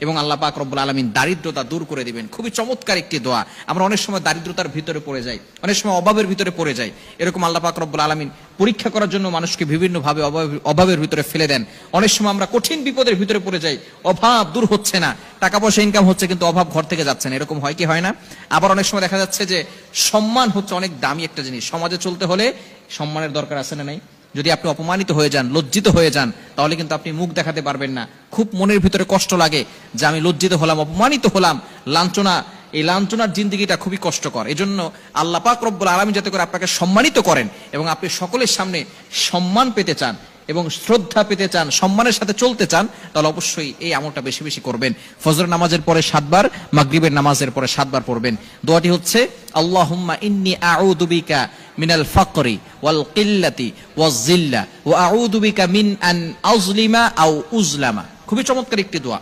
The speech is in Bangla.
এবং আল্লাহ পাক রব্বুল আলামিন দারিদ্রতা দূর করে দিবেন। খুবই চমৎকার একটি দোয়া। আমরা অনেক সময় দারিদ্রতার ভিতরে পড়ে যাই, অনেক সময় অভাবের ভিতরে পড়ে যাই। এরকম আল্লাহ পাক রব্বুল আলামিন পরীক্ষা করার জন্য মানুষকে বিভিন্ন ভাবে অভাবের ভিতরে ফেলে দেন। অনেক সময় আমরা কঠিন বিপদের ভিতরে পড়ে যাই, অভাব দূর হচ্ছে না, টাকা পয়সা ইনকাম হচ্ছে কিন্তু অভাব ঘর থেকে যাচ্ছে না, এরকম হয় কি হয় না? আবার অনেক সময় দেখা যাচ্ছে যে সম্মান হচ্ছে অনেক দামি একটা জিনিস, সমাজে চলতে হলে সম্মানের দরকার আছে না নাই? যদি আপনি অপমানিত হয়ে যান, লজ্জিত হয়ে যান, তাহলে কিন্তু আপনি মুখ দেখাতে পারবেন না। খুব মনের ভিতরে কষ্ট লাগে যে আমি লজ্জিত হলাম, অপমানিত হলাম, লাঞ্ছনা, এই লাঞ্ছনার জিন্দেগিটা খুবই কষ্টকর। এজন্য আল্লাহ পাক রব্বুল আলামিন যাতে করে আপনাকে সম্মানিত করেন এবং আপনি সকলের সামনে সম্মান পেতে চান এবং শ্রদ্ধা পেতে চান, সম্মানের সাথে চলতে চান, তাহলে অবশ্যই এই আমলটা বেশি বেশি করবেন। ফজর নামাজের পরে 7 বার, মাগরিবের নামাজের পরে 7 বার পড়বেন। দোয়াটি হচ্ছে আল্লাহুম্মা ইন্নী আউযু বিকা মিনাল ফাকরি ওয়াল কিল্লাতি ওয়াজ জিল্লা ওয়া আউযু বিকা মিন আন আযলিমা আও উযলামা। খুবই চমৎকার একটি দোয়া।